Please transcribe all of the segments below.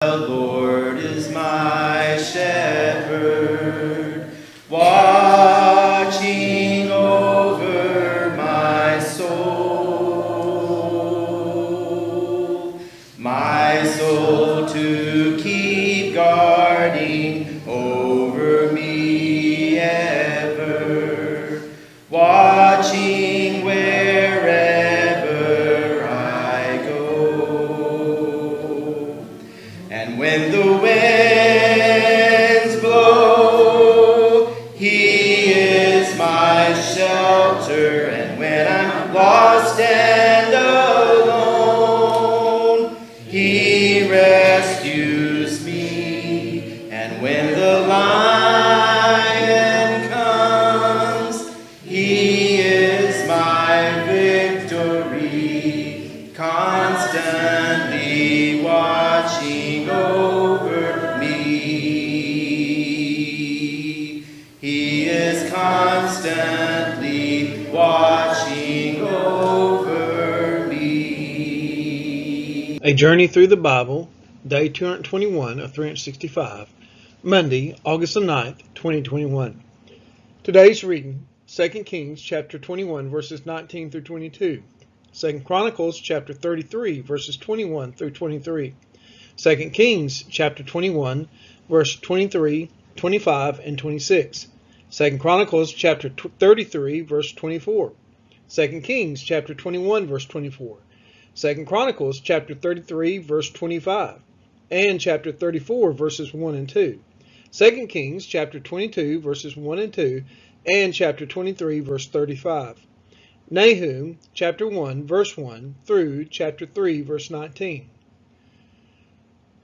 The Lord is my shepherd, watching over my soul to keep guarding over me ever, watching wherever I go. And when the winds blow, He is my shelter. And when I'm lost and alone, He rescues me. And when the lion comes, He is my victory, constantly watching over me. He is constantly watching over me. A Journey Through the Bible, Day 221 of 365, Monday, August the 9th, 2021. Today's reading, 2 Kings chapter 21, verses 19 through 22, 2 Chronicles chapter 33, verses 21 through 23, 2 Kings chapter 21, verse 23, 25, and 26, 2 Chronicles chapter 33, verse 24, 2 Kings chapter 21, verse 24, 2 Chronicles chapter 33, verse 25, and chapter 34, verses 1 and 2, 2 Kings chapter 22, verses 1 and 2, and chapter 23, verse 35, Nahum chapter 1, verse 1 through chapter 3, verse 19.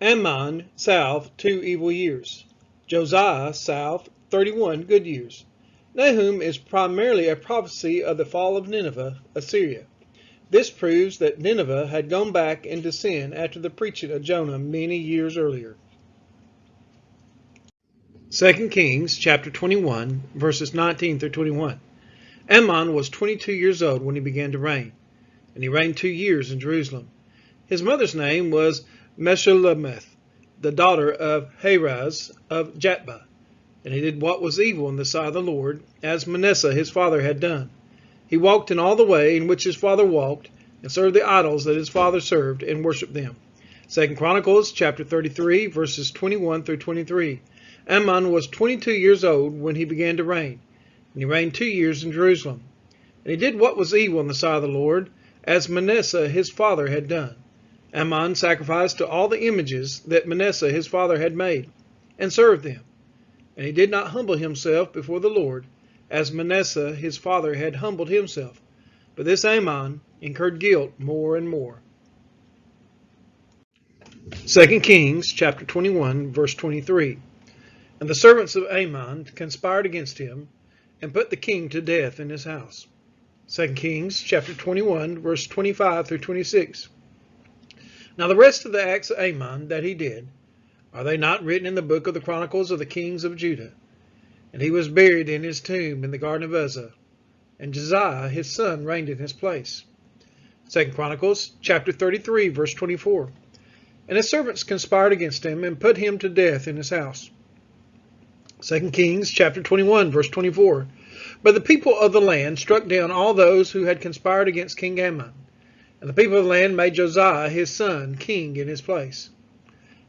Ammon south 2 evil years. Josiah south 31 good years. Nahum is primarily a prophecy of the fall of Nineveh, Assyria. This proves that Nineveh had gone back into sin after the preaching of Jonah many years earlier. 2 Kings chapter 21, verses 19 through 21. Ammon was 22 years old when he began to reign, and he reigned 2 years in Jerusalem. His mother's name was Meshullemeth, the daughter of Haraz of Jatbah, and he did what was evil in the sight of the Lord, as Manasseh his father had done. He walked in all the way in which his father walked, and served the idols that his father served, and worshipped them. 2 Chronicles chapter 33, verses 21 through 23. Ammon was 22 years old when he began to reign, and he reigned 2 years in Jerusalem. And he did what was evil in the sight of the Lord, as Manasseh his father had done. Ammon sacrificed to all the images that Manasseh his father had made, and served them. And he did not humble himself before the Lord, as Manasseh his father had humbled himself. But this Ammon incurred guilt more and more. 2 Kings chapter 21, verse 23. And the servants of Ammon conspired against him, and put the king to death in his house. 2 Kings chapter 21, verse 25 through 26. Now the rest of the acts of Ammon that he did, are they not written in the book of the Chronicles of the kings of Judah? And he was buried in his tomb in the garden of Uzzah, and Josiah his son reigned in his place. 2 Chronicles chapter 33, verse 24. And his servants conspired against him, and put him to death in his house. 2 Kings chapter 21, verse 24. But the people of the land struck down all those who had conspired against King Ammon, and the people of the land made Josiah his son king in his place.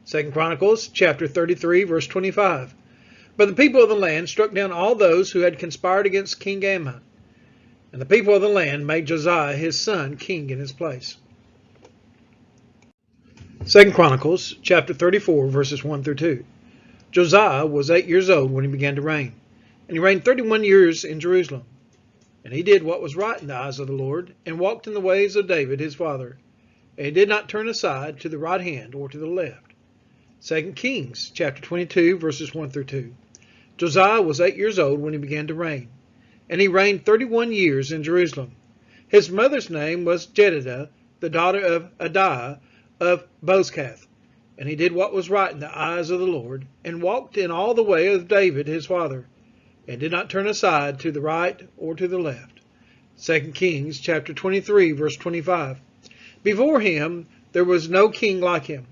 2 Chronicles chapter 33, verse 25. But the people of the land struck down all those who had conspired against King Ammon, and the people of the land made Josiah his son king in his place. 2 Chronicles chapter 34, verses 1 through 2. Josiah was 8 years old when he began to reign, and he reigned 31 years in Jerusalem. And he did what was right in the eyes of the Lord, and walked in the ways of David his father. And he did not turn aside to the right hand or to the left. 2 Kings chapter 22, verses 1 through 2. Josiah was 8 years old when he began to reign, and he reigned 31 years in Jerusalem. His mother's name was Jedidah, the daughter of Adiah of Bozkath. And he did what was right in the eyes of the Lord, and walked in all the way of David his father, and did not turn aside to the right or to the left. 2 Kings chapter 23, verse 25. Before him there was no king like him,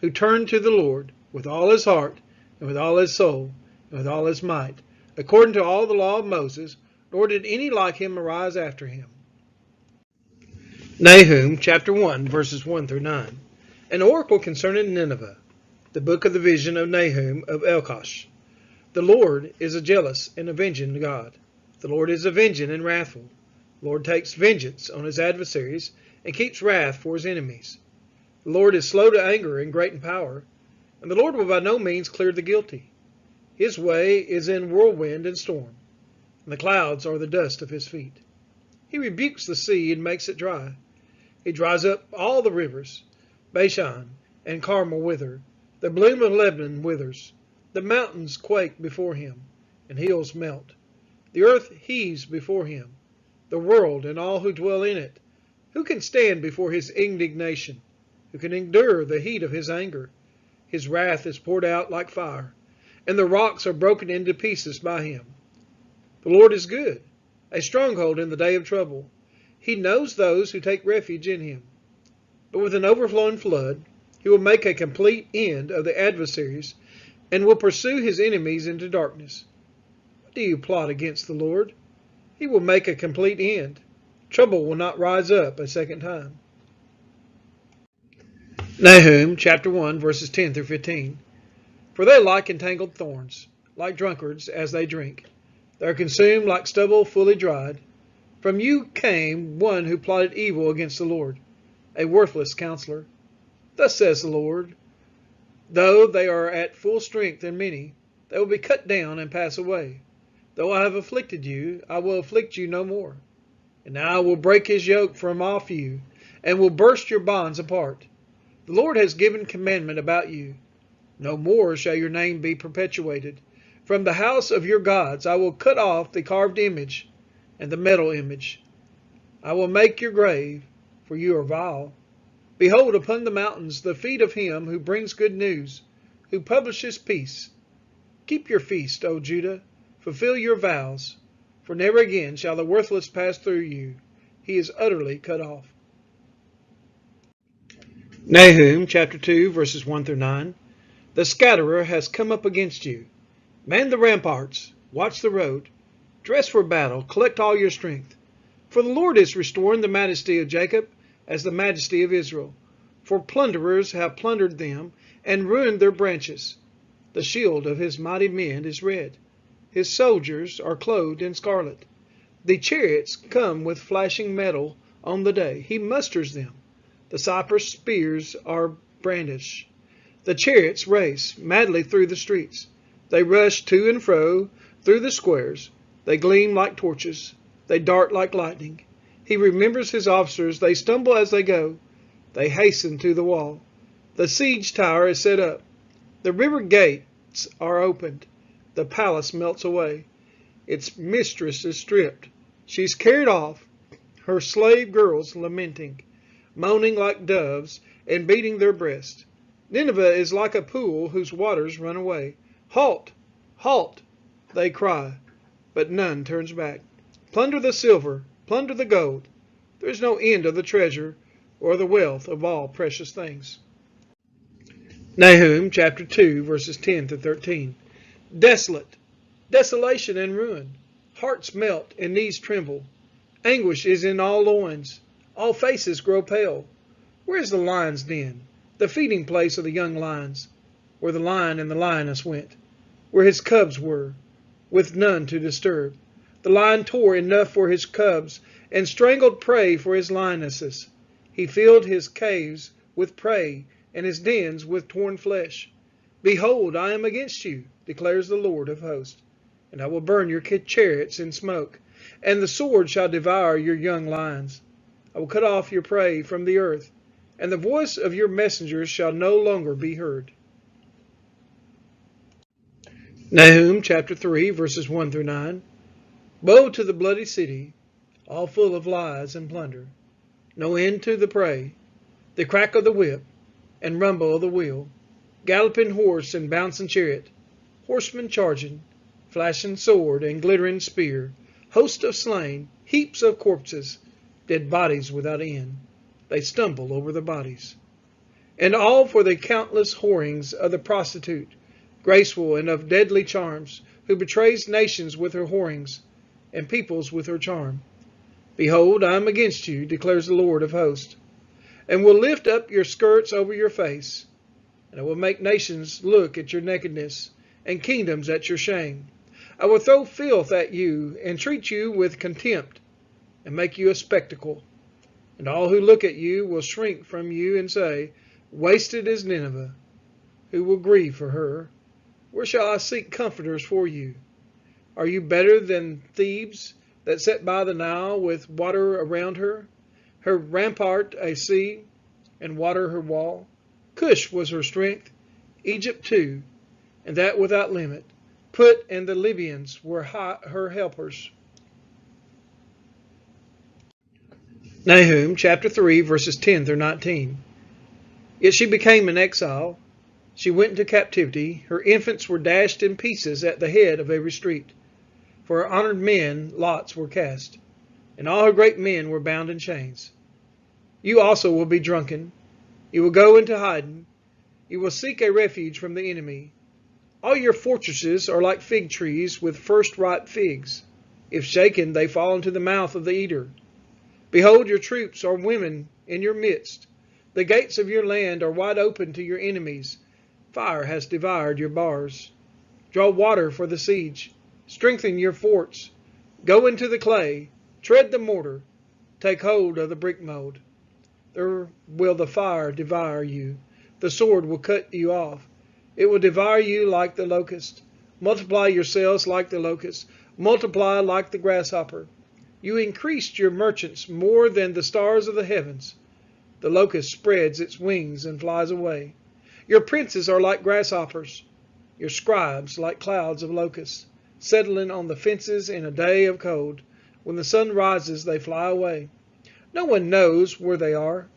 who turned to the Lord with all his heart and with all his soul and with all his might, according to all the law of Moses, nor did any like him arise after him. Nahum chapter 1 verses 1 through 9. An oracle concerning Nineveh, the book of the vision of Nahum of Elkosh. The Lord is a jealous and avenging God. The Lord is avenging and wrathful. The Lord takes vengeance on his adversaries and keeps wrath for his enemies. The Lord is slow to anger and great in power, and the Lord will by no means clear the guilty. His way is in whirlwind and storm, and the clouds are the dust of his feet. He rebukes the sea and makes it dry. He dries up all the rivers. Bashan and Carmel wither. The bloom of Lebanon withers. The mountains quake before him, and hills melt. The earth heaves before him, the world and all who dwell in it. Who can stand before his indignation? Who can endure the heat of his anger? His wrath is poured out like fire, and the rocks are broken into pieces by him. The Lord is good, a stronghold in the day of trouble. He knows those who take refuge in him. But with an overflowing flood, he will make a complete end of the adversaries and will pursue his enemies into darkness. What do you plot against the Lord? He will make a complete end. Trouble will not rise up a second time. Nahum chapter 1 verses 10 through 15. For they are like entangled thorns, like drunkards as they drink. They are consumed like stubble fully dried. From you came one who plotted evil against the Lord, a worthless counselor. Thus says the Lord, though they are at full strength and many, they will be cut down and pass away. Though I have afflicted you, I will afflict you no more. And now I will break his yoke from off you, and will burst your bonds apart. The Lord has given commandment about you. No more shall your name be perpetuated. From the house of your gods I will cut off the carved image and the metal image. I will make your grave, for you are vile. Behold, upon the mountains the feet of him who brings good news, who publishes peace. Keep your feast, O Judah, fulfill your vows, for never again shall the worthless pass through you. He is utterly cut off. Nahum chapter 2 verses 1 through 9. The scatterer has come up against you. Man the ramparts, watch the road, dress for battle, collect all your strength. For the Lord is restoring the majesty of Jacob as the majesty of Israel. For plunderers have plundered them and ruined their branches. The shield of his mighty men is red. His soldiers are clothed in scarlet. The chariots come with flashing metal on the day. He musters them. The cypress spears are brandished. The chariots race madly through the streets. They rush to and fro through the squares. They gleam like torches. They dart like lightning. He remembers his officers. They stumble as they go. They hasten to the wall. The siege tower is set up. The river gates are opened. The palace melts away. Its mistress is stripped. She's carried off, her slave girls lamenting, moaning like doves and beating their breasts. Nineveh is like a pool whose waters run away. Halt! Halt! They cry, but none turns back. Plunder the silver, plunder the gold. There is no end of the treasure or the wealth of all precious things. Nahum chapter 2 verses 10 to 13. Desolate, desolation and ruin. Hearts melt and knees tremble. Anguish is in all loins. All faces grow pale. Where is the lion's den, the feeding place of the young lions, where the lion and the lioness went, where his cubs were, with none to disturb? The lion tore enough for his cubs and strangled prey for his lionesses. He filled his caves with prey and his dens with torn flesh. Behold, I am against you, declares the Lord of hosts, and I will burn your chariots in smoke, and the sword shall devour your young lions. I will cut off your prey from the earth, and the voice of your messengers shall no longer be heard. Nahum chapter 3 verses 1 through 9. Woe to the bloody city, all full of lies and plunder. No end to the prey, the crack of the whip, and rumble of the wheel, galloping horse and bouncing chariot, horsemen charging, flashing sword and glittering spear, host of slain, heaps of corpses, dead bodies without end. They stumble over the bodies. and all for the countless whorings of the prostitute, graceful and of deadly charms, who betrays nations with her whorings, and peoples with her charm. Behold, I am against you, declares the Lord of hosts, and will lift up your skirts over your face, and I will make nations look at your nakedness, and kingdoms at your shame. I will throw filth at you, and treat you with contempt, and make you a spectacle. And all who look at you will shrink from you and say, Wasted is Nineveh. Who will grieve for her? Where shall I seek comforters for you? Are you better than Thebes, that sat by the Nile with water around her, her rampart a sea, and water her wall? Cush was her strength, Egypt too, and that without limit. Put and the Libyans were her helpers. Nahum chapter 3 verses 10 through 19. Yet she became an exile. She went into captivity. Her infants were dashed in pieces at the head of every street. For her honored men lots were cast, and all her great men were bound in chains. You also will be drunken. You will go into hiding. You will seek a refuge from the enemy. All your fortresses are like fig trees with first ripe figs. If shaken, they fall into the mouth of the eater. Behold, your troops are women in your midst. The gates of your land are wide open to your enemies. Fire has devoured your bars. Draw water for the siege. Strengthen your forts. Go into the clay. Tread the mortar. Take hold of the brick mold. There will the fire devour you. The sword will cut you off. It will devour you like the locust. Multiply yourselves like the locust. Multiply like the grasshopper. You increased your merchants more than the stars of the heavens. The locust spreads its wings and flies away. Your princes are like grasshoppers. Your scribes like clouds of locusts, settling on the fences in a day of cold. When the sun rises, they fly away. No one knows where they are.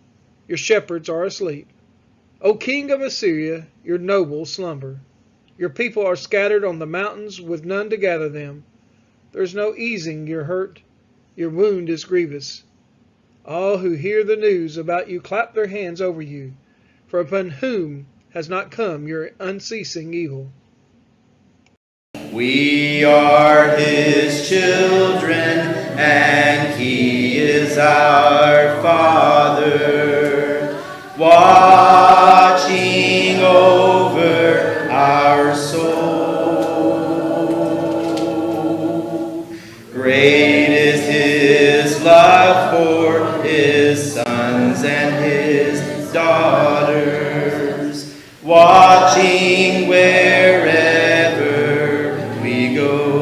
Your shepherds are asleep. O king of Assyria, your nobles slumber. Your people are scattered on the mountains with none to gather them. There is no easing your hurt. Your wound is grievous. All who hear the news about you clap their hands over you, for upon whom has not come your unceasing evil? We are his children, and he is our Father, watching over our soul. Great is his love for his sons and his daughters, watching wherever we go.